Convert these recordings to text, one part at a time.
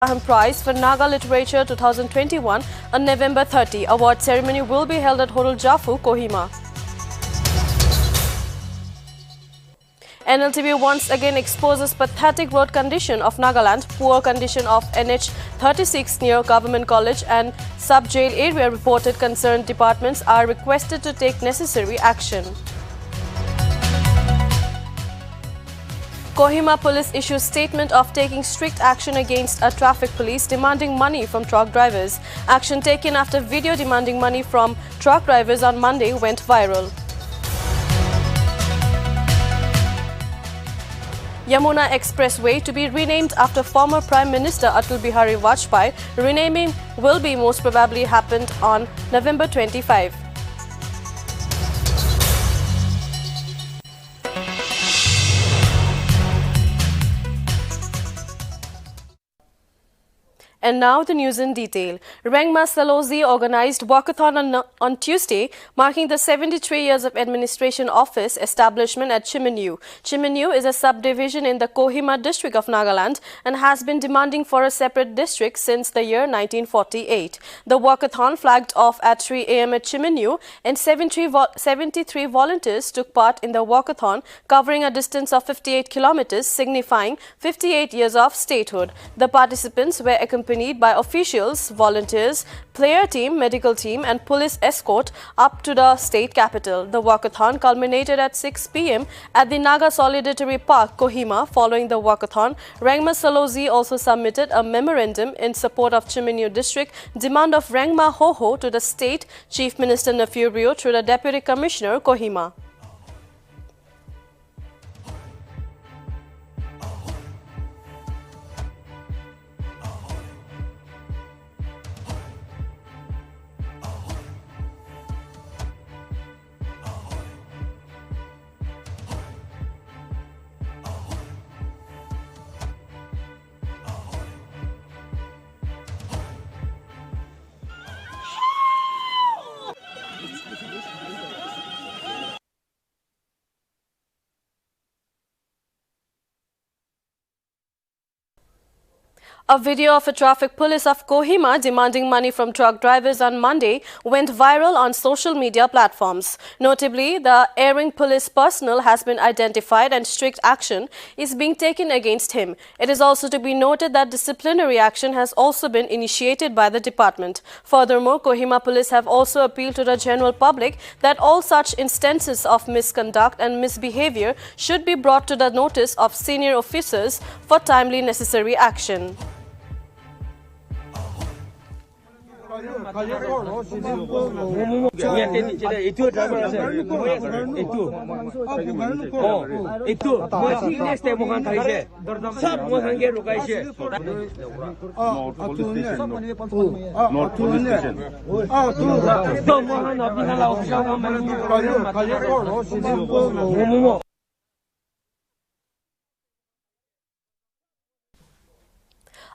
Graham Prize for Naga Literature 2021 on November 30. Award ceremony will be held at Hotel Jafu, Kohima. Nltv once again exposes pathetic road condition of Nagaland, poor condition of NH 36 near Government College and sub-jail area. Reported concerned departments are requested to take necessary action. Kohima police issues statement of taking strict action against a traffic police demanding money from truck drivers. Action taken after video demanding money from truck drivers on Monday went viral. Yamuna Expressway to be renamed after former Prime Minister Atal Bihari Vajpayee. Renaming will be most probably happened on November 25. And now the news in detail. Rengma Salozi organized walkathon on Tuesday, marking the 73 years of administration office establishment at Chimenu. Chimenu is a subdivision in the Kohima district of Nagaland and has been demanding for a separate district since the year 1948. The walkathon flagged off at 3 a.m. at Chimenu and 73 volunteers took part in the walkathon, covering a distance of 58 kilometers, signifying 58 years of statehood. The participants were accompanied by officials, volunteers, player team, medical team and police escort up to the state capital. The walkathon culminated at 6 p.m. at the Naga Solidarity Park, Kohima. Following the walkathon, Rengma Salozi also submitted a memorandum in support of Chimenu district demand of Rengma Hoho to the state Chief Minister Nafurio through the Deputy Commissioner, Kohima. A video of a traffic police of Kohima demanding money from truck drivers on Monday went viral on social media platforms. Notably, the erring police personnel has been identified and strict action is being taken against him. It is also to be noted that disciplinary action has also been initiated by the department. Furthermore, Kohima police have also appealed to the general public that all such instances of misconduct and misbehavior should be brought to the notice of senior officers for timely necessary action.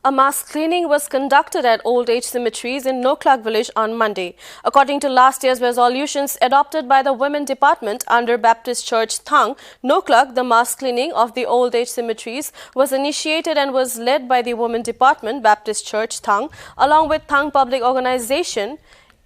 A mass cleaning was conducted at old age cemeteries in Noklak village on Monday. According to last year's resolutions adopted by the Women Department under Baptist Church Thang, Noklak, the mass cleaning of the old age cemeteries was initiated and was led by the Women Department, Baptist Church Thang, along with Thang Public Organization,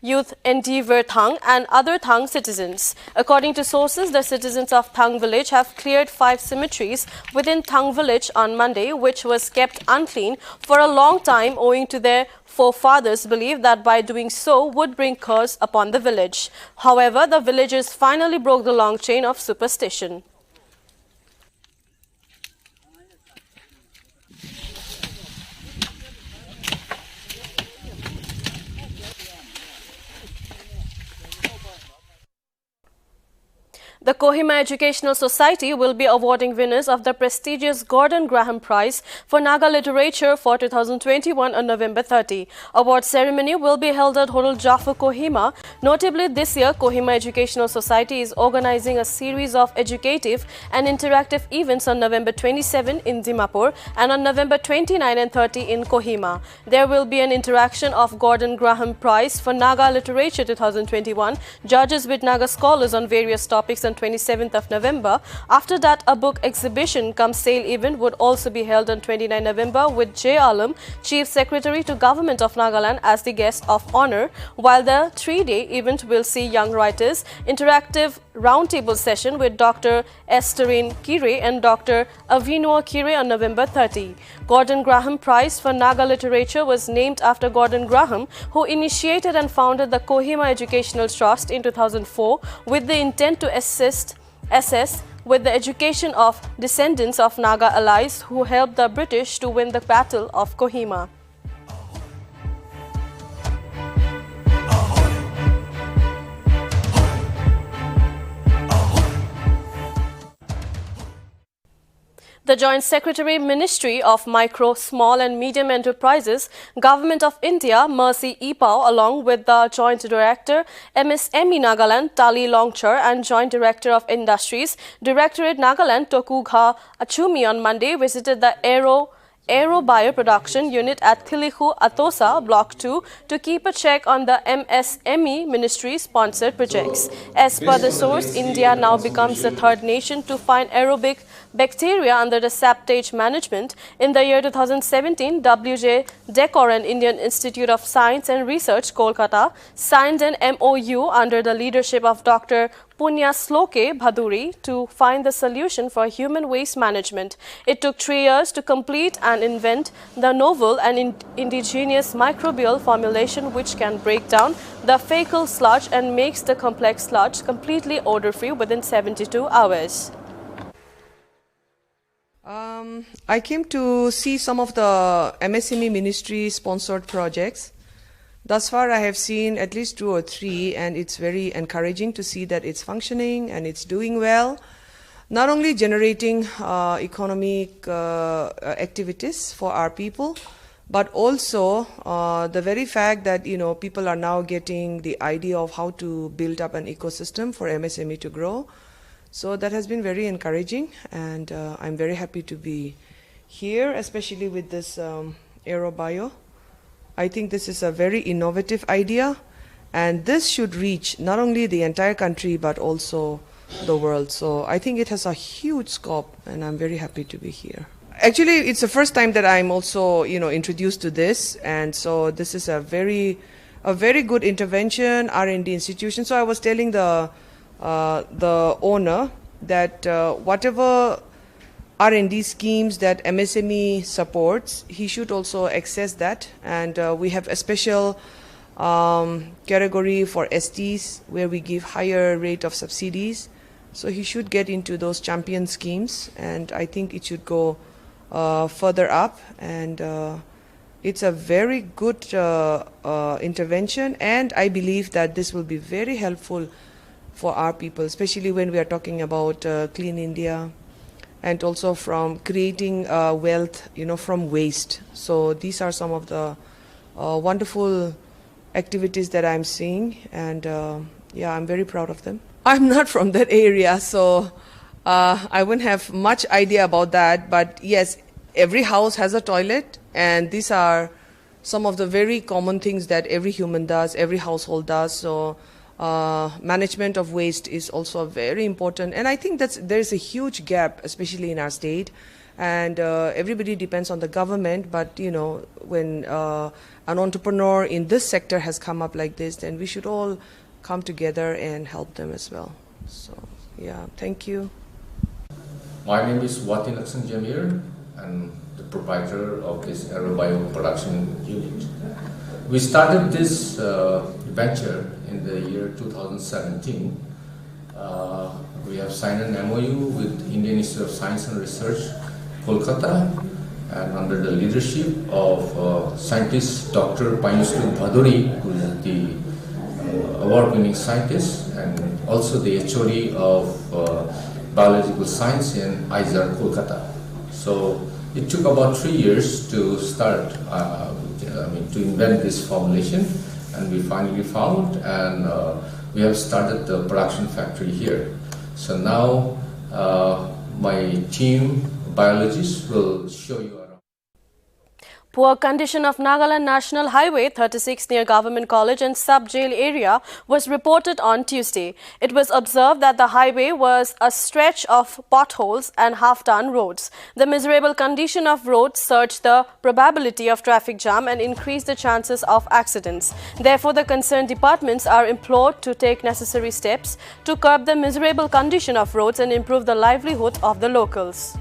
Youth Nltv Thang and other Thang citizens. According to sources, the citizens of Thang village have cleared 5 cemeteries within Thang village on Monday, which was kept unclean for a long time owing to their forefathers' belief that by doing so would bring curse upon the village. However, the villagers finally broke the long chain of superstition. The Kohima Educational Society will be awarding winners of the prestigious Gordon Graham Prize for Naga Literature for 2021 on November 30. Award ceremony will be held at Hotel Jafu, Kohima. Notably, this year, Kohima Educational Society is organizing a series of educative and interactive events on November 27 in Dimapur and on November 29 and 30 in Kohima. There will be an interaction of Gordon Graham Prize for Naga Literature 2021, judges with Naga scholars on various topics and 27th of November. After that, a book exhibition cum sale event would also be held on 29 November with J. Alam, Chief Secretary to Government of Nagaland, as the guest of honor, while the three-day event will see young writers, interactive roundtable session with Dr. Estherine Kire and Dr. Avinua Kire on November 30. Gordon Graham Prize for Naga Literature was named after Gordon Graham, who initiated and founded the Kohima Educational Trust in 2004 with the intent to assist with the education of descendants of Naga allies who helped the British to win the Battle of Kohima. The Joint Secretary Ministry of Micro, Small and Medium Enterprises, Government of India, Mercy Epao, along with the Joint Director, MSME Nagaland, Tali Longchar, and Joint Director of Industries, Directorate Nagaland, Tokugha Achumi on Monday visited the Aero Bioproduction Unit at Thilikhu Atosa, Block 2, to keep a check on the MSME Ministry-sponsored projects. As per the source, India now becomes the third nation to find aerobic bacteria under the Saptage management. In the year 2017, W.J. Decor and Indian Institute of Science and Research, Kolkata, signed an MOU under the leadership of Dr. Punya Sloke Bhaduri to find the solution for human waste management. It took 3 years to complete and invent the novel and indigenous microbial formulation which can break down the fecal sludge and makes the complex sludge completely odor-free within 72 hours. I came to see some of the MSME ministry sponsored projects. Thus far I have seen at least 2 or 3, and it's very encouraging to see that it's functioning and it's doing well. Not only generating economic activities for our people, but also the very fact that people are now getting the idea of how to build up an ecosystem for MSME to grow. So that has been very encouraging, and I'm very happy to be here, especially with this AeroBio. I think this is a very innovative idea, and this should reach not only the entire country but also the world. So I think it has a huge scope, and I'm very happy to be here. Actually, it's the first time that I'm also introduced to this, and so this is a very good intervention, R&D institution. So I was telling the owner that whatever R&D schemes that MSME supports, he should also access that. And we have a special category for STs where we give higher rate of subsidies. So he should get into those champion schemes, and I think it should go further up. And it's a very good intervention, and I believe that this will be very helpful for our people, especially when we are talking about Clean India, and also from creating wealth, from waste. So these are some of the wonderful activities that I'm seeing, and yeah, I'm very proud of them. I'm not from that area, so I wouldn't have much idea about that. But yes, every house has a toilet, and these are some of the very common things that every human does, every household does. So management of waste is also very important, and I think there's a huge gap, especially in our state, and everybody depends on the government. But when an entrepreneur in this sector has come up like this, then we should all come together and help them as well. So yeah, thank you. My name is Wati Laksan Jamir, and the proprietor of this AeroBio production unit. We started this venture in the year 2017. We have signed an MOU with Indian Institute of Science and Research, Kolkata, and under the leadership of scientist Dr. Panyuslu Bhaduri, who is the award-winning scientist and also the HOD of biological science in ISAR, Kolkata. So it took about 3 years to start, to invent this formulation, and we finally found, and we have started the production factory here. So now my team biologists will show you around. Poor condition of Nagaland National Highway 36 near Government College and Sub-Jail area was reported on Tuesday. It was observed that the highway was a stretch of potholes and half-done roads. The miserable condition of roads surged the probability of traffic jam and increased the chances of accidents. Therefore, the concerned departments are implored to take necessary steps to curb the miserable condition of roads and improve the livelihood of the locals.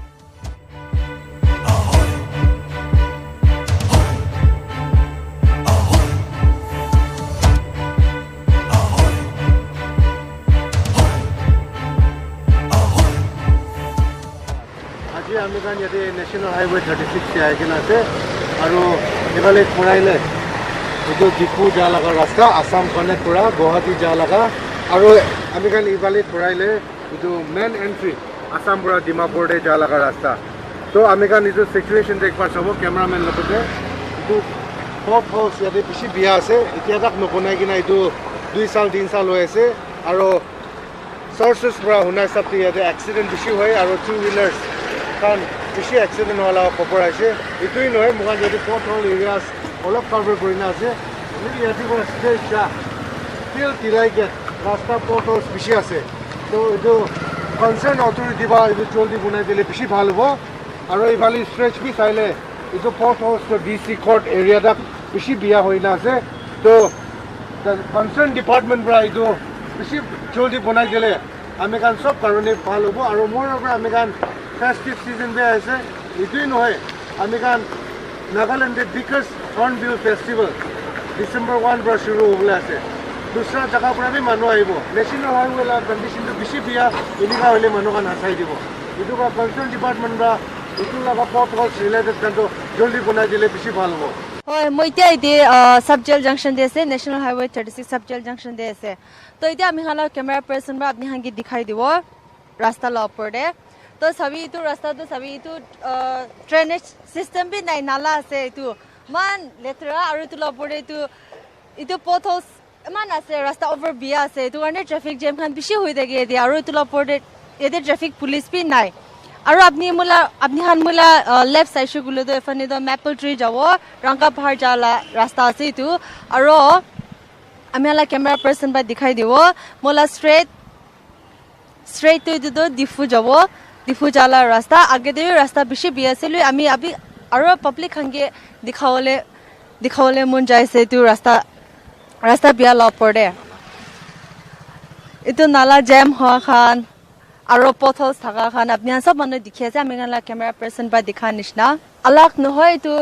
আমি কান ইয়াতে national highway 36 से आगे ना से আৰু এবালে পড়াইলে এটো ডিপু যা লাগা রাস্তা আসাম কনে পুরা গুৱাহাটী যা লাগা আৰু আমি কান এবালে পড়াইলে এটো মেন এন্ট্রি আসাম পুরা ডিমাপুৰ যা লাগা রাস্তা তো আমি কান এটো সিচুয়েশন দেখবা সব ক্যামেরাম্যান লগতে এটো পপ হাউস ইয়াতে বেছি বিয়া আছে এতিয়া তাক নবনাই কিনা এটো 2 সাল 3 সাল হৈ আছে আৰু সোর্সেস পুরা হুনাই সব ইয়াতে এক্সিডেন্ট বেছি হয় আৰু টু হুইলার্স কারণ বেশি অ্যাক্সিডেন্ট হওয়া খবর আছে এইটোই নহয় মোকান যদি পথল এরিয়াস অলপ কাভার করে না আছে ইয়াতে কোনো স্ট্রেচ ফিল তিলাই গেট রাস্তা পথল বেশি আছে তো এইটো কনসার্ন অথরিটি বা এইটো জলদি বনাই দিলে বেশি ভাল হব আৰু এইফালে স্ট্রেচ বি চাইলে এইটো পথল ডিসি কোর্ট এরিয়াটা বেশি বিয়া হৈ না আছে তো কনসার্ন ডিপার্টমেন্ট পৰা এইটো বেশি জলদি বনাই দিলে আমি কান সব কারণে ভাল হব আৰু মোৰ পৰা আমি কান festive season be aise itui noy ami kan Nagaland the biggest hornbill festival December 1 bra shuru hobole ase dusra jaga pura bhi manu aibo national highway la condition to bishi bia inika hole manu kan hasai dibo itu ba concern department bra itu la potholes related kan to joldi banai dile bishi bhal hobo hoy moite ide subjail junction de ase national highway 36 subjail junction de ase to ite ami hala camera person ba apni hangi dikhai dibo rasta la upor de तो सभी तो रास्ता तो सभी तो drainage system भी नहीं नाला से तो मान लेतरा और तो लपड़े तो इतो पोथोस मान आसे रास्ता ओवर बिया से तो अन्य ट्रैफिक जैम खान बिशी हुई देगे दे और तो लपड़े ये ट्रैफिक पुलिस भी नहीं और अपनी हान मुला लेफ्ट साइड से गुलो तो फने तो मैपल ट्री जाओ रंगा पहाड़ जाला रास्ता से तो और हमें वाला कैमरा पर्सन पर दिखाई दिवो मोला स्ट्रेट तो दिफू जाओ दिफू जाला रास्ता आगे दे रास्ता बिशी बिया से लुई आमी अभी आरो पब्लिक हंगे दिखावले मन जाय से तू रास्ता बिया ल पड़े इतो नाला जैम हुआ खान आरो पोथल्स थाका खान अपनी सब मन दिखे से आमी गला कैमरा पर्सन बा दिखा निशना अलग न होय तू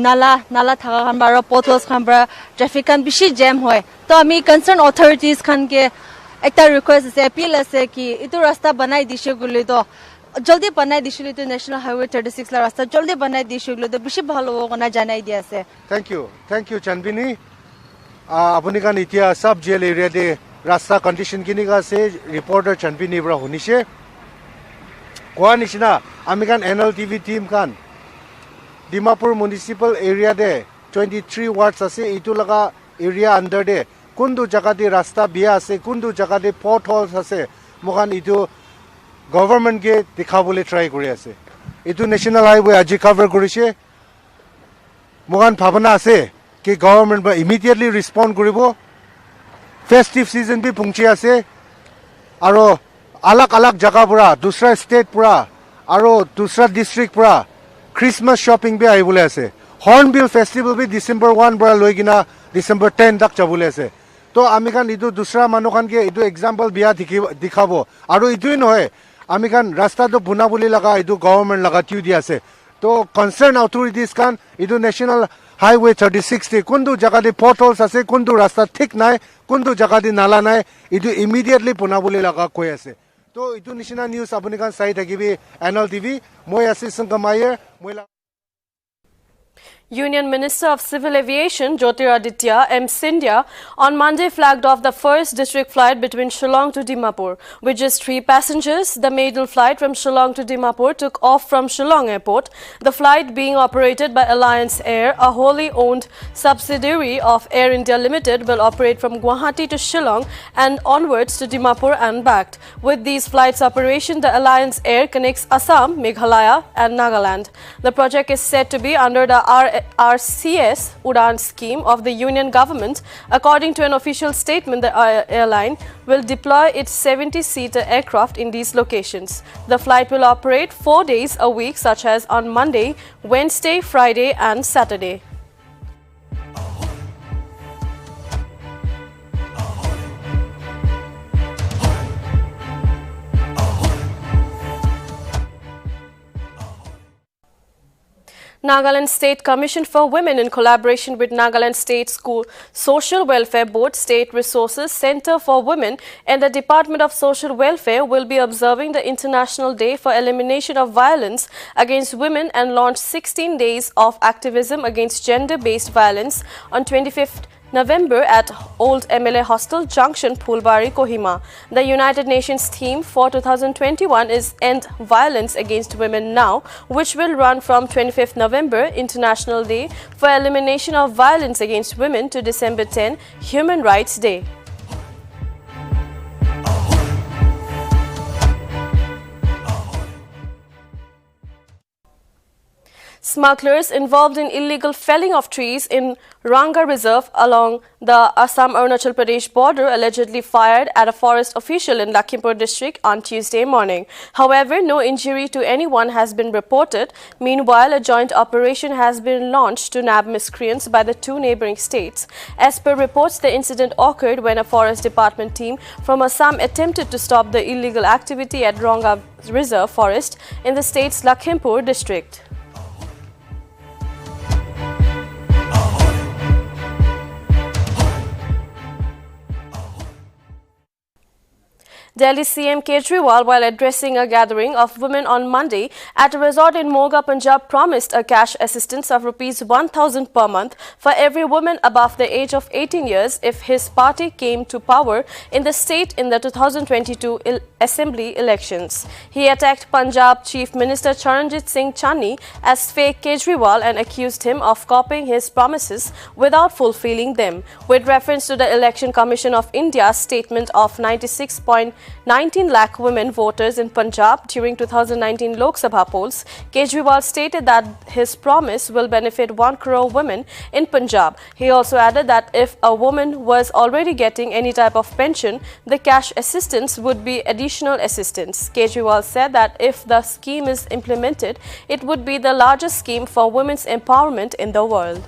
नाला थाका खान बारो पोथल्स खान बा ट्रैफिक खान बिशी जैम होय तो आमी कंसर्न अथॉरिटीज खान के একটা রিকোয়েস্ট আছে অ্যাপিল আছে কি এটো রাস্তা বানাই দিছে গুলি তো জলদি বানাই দিছিলে তো ন্যাশনাল হাইওয়ে 36 লা রাস্তা জলদি বানাই দিছে গুলি তো বেশি ভালো হবে না জানাই দি আছে থ্যাংক ইউ চানবিনী আপুনি কান ইতিয়া সাব জেল এরিয়া দে রাস্তা কন্ডিশন কিনি আছে রিপোর্টার চানবিনী বৰা শুনিছে কোৱা নিচিনা আমি কান Nltv টিম কান ডিমাপুৰ মিউনিসিপাল এরিয়া দে 23 ওয়ার্ডস আছে ইটো লগা এরিয়া আন্ডার দে কোনটো জায়গাতে রাস্তা বিয়া আছে কোনটো জায়গাতে পথ হোলস আছে মোকান ইটো গভর্নমেন্টকে দেখাবলৈ ট্রাই কৰি আছে ইটো ন্যাশনাল হাইওয়ে আজি কভার কৰিছে মোকান ভাবনা আছে কি গভর্নমেন্ট বা ইমিডিয়েটলি রেসপন্ড কৰিব ফেস্টিভ সিজন বি পুংচি আছে আৰু अलग जगह पुरा दूसरा स्टेट पुरा আৰু दूसरा डिस्ट्रिक्ट पुरा क्रिसमस शॉपिंग भी आइबले আছে हॉर्नबिल फेस्टिवल भी डिसेम्बर 1 पुरा লৈ কিনা डिसेम्बर 10 तक যাবলে আছে তো আমি কান ইটো দুসরা মানুহ কান কে ইটো এক্সাম্পল বিয়া দেখাবো আৰু ইটোই নহয় আমি কান ৰাস্তাটো বনাবলি লাগা ইটো গভর্নমেন্ট লাগা টিউ দি আছে তো কনসার্ন অথরিটিজ কান ইটো ন্যাশনাল হাইওয়ে 36 তে কোনটো জায়গাতে পথহলস আছে কোনটো রাস্তা ঠিক নাই কোনটো জায়গাতে নালা নাই ইটো ইমিডিয়েটলি বনাবলি লাগা কৈ আছে তো ইটো নিচিনা নিউজ আপুনি কান চাই থাকিবি Nltv মই আছি সংগমাyer মই Union Minister of Civil Aviation Jyotiraditya M. Scindia on Monday flagged off the first district flight between Shillong to Dimapur. With just 3 passengers, the maiden flight from Shillong to Dimapur took off from Shillong Airport. The flight being operated by Alliance Air, a wholly owned subsidiary of Air India Limited, will operate from Guwahati to Shillong and onwards to Dimapur and back. With these flights operation, the Alliance Air connects Assam, Meghalaya and Nagaland. The project is said to be under the RCS Udan scheme of the Union government. According to an official statement, the airline will deploy its 70-seater aircraft in these locations. The flight will operate 4 days a week, such as on Monday, Wednesday, Friday and Saturday. Nagaland State Commission for Women, in collaboration with Nagaland State School Social Welfare Board, State Resources Center for Women and the Department of Social Welfare, will be observing the International Day for Elimination of Violence Against Women and launch 16 days of activism against gender-based violence on 25th November at Old MLA Hostel Junction, Phulbari, Kohima. The United Nations theme for 2021 is End Violence Against Women Now, which will run from 25th November, International Day for Elimination of Violence Against Women, to December 10, Human Rights Day. Smugglers involved in illegal felling of trees in Ranga Reserve along the Assam-Arunachal Pradesh border allegedly fired at a forest official in Lakhimpur district on Tuesday morning. However, no injury to anyone has been reported. Meanwhile, a joint operation has been launched to nab miscreants by the two neighboring states. As per reports, the incident occurred when a forest department team from Assam attempted to stop the illegal activity at Ranga Reserve forest in the state's Lakhimpur district. Delhi CM Kejriwal, while addressing a gathering of women on Monday at a resort in Moga, Punjab, promised a cash assistance of Rs 1,000 per month for every woman above the age of 18 years if his party came to power in the state in the 2022 Assembly elections. He attacked Punjab Chief Minister Charanjit Singh Channi as fake Kejriwal and accused him of copying his promises without fulfilling them. With reference to the Election Commission of India's statement of 96.19 lakh women voters in Punjab during 2019 Lok Sabha polls, Kejriwal stated that his promise will benefit 1 crore women in Punjab. He also added that if a woman was already getting any type of pension, the cash assistance would be additional assistance. Kejriwal said that if the scheme is implemented, it would be the largest scheme for women's empowerment in the world.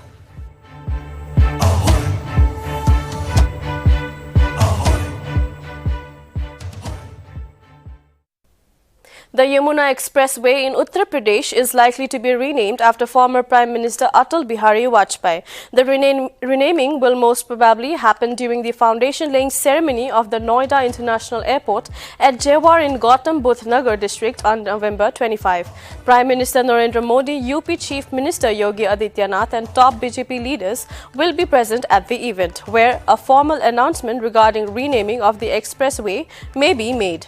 The Yamuna Expressway in Uttar Pradesh is likely to be renamed after former Prime Minister Atal Bihari Vajpayee. The renaming will most probably happen during the foundation-laying ceremony of the Noida International Airport at Jewar in Gautam Budh Nagar district on November 25. Prime Minister Narendra Modi, UP Chief Minister Yogi Adityanath and top BJP leaders will be present at the event, where a formal announcement regarding renaming of the expressway may be made.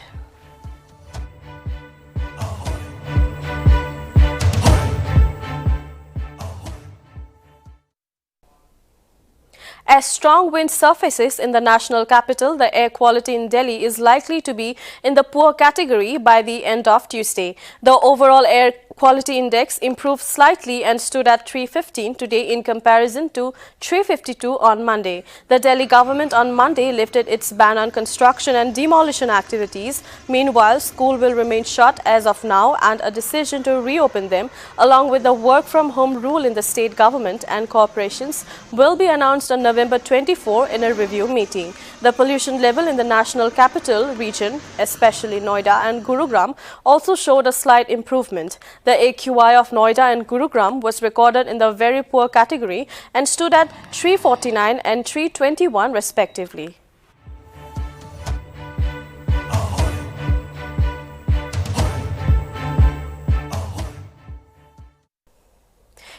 As strong wind surfaces in the national capital, the air quality in Delhi is likely to be in the poor category by the end of Tuesday. The overall air quality index improved slightly and stood at 315 today in comparison to 352 on Monday. The Delhi government on Monday lifted its ban on construction and demolition activities. Meanwhile, school will remain shut as of now, and a decision to reopen them along with the work from home rule in the state government and corporations will be announced on November 24 in a review meeting. The pollution level in the national capital region, especially Noida and Gurugram, also showed a slight improvement. The AQI of Noida and Gurugram was recorded in the very poor category and stood at 349 and 321 respectively.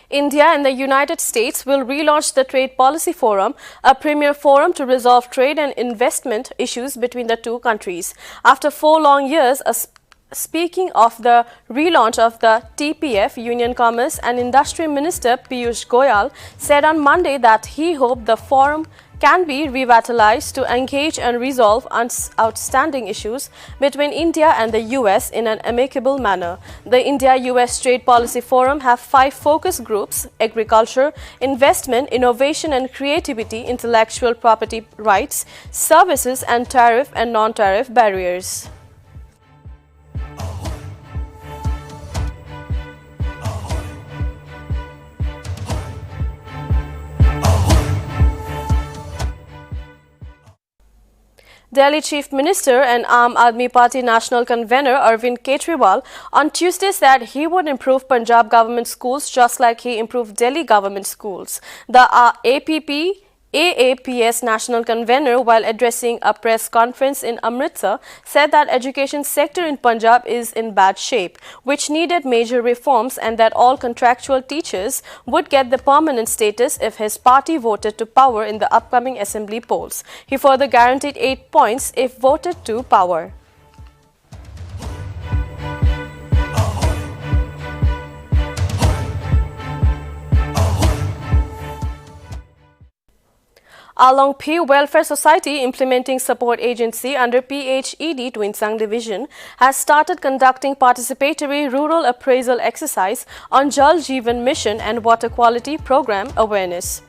India and the United States will relaunch the Trade Policy Forum, a premier forum to resolve trade and investment issues between the two countries. After 4 long years, speaking of the relaunch of the TPF, Union Commerce and Industry Minister Piyush Goyal said on Monday that he hoped the forum can be revitalized to engage and resolve outstanding issues between India and the US in an amicable manner. The India-US Trade Policy Forum have 5 focus groups: agriculture, investment, innovation and creativity, intellectual property rights, services, and tariff and non-tariff barriers. Delhi Chief Minister and Aam Aadmi Party National Convener Arvind Kejriwal on Tuesday said he would improve Punjab government schools just like he improved Delhi government schools. The AAPS National Convener, while addressing a press conference in Amritsar, said that education sector in Punjab is in bad shape, which needed major reforms, and that all contractual teachers would get the permanent status if his party voted to power in the upcoming assembly polls. He further guaranteed 8 points if voted to power. Nltv Welfare Society, implementing support agency under PHED Twinsang Division, has started conducting participatory rural appraisal exercise on Jal Jeevan Mission and water quality program awareness.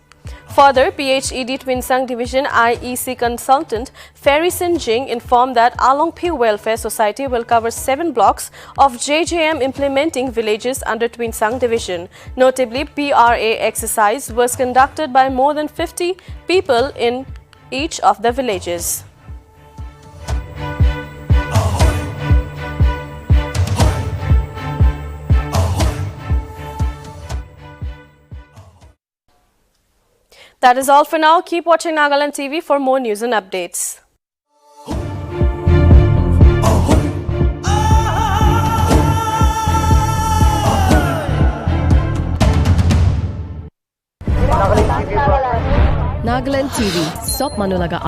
Further, PHED Twinsang Division IEC consultant Ferry Sin Jing informed that Nltv Welfare Society will cover 7 blocks of JJM implementing villages under Twinsang Division. Notably, PRA exercise was conducted by more than 50 people in each of the villages. That is all for now. Keep watching Nagaland TV for more news and updates. Nagaland TV, Sop Manulaga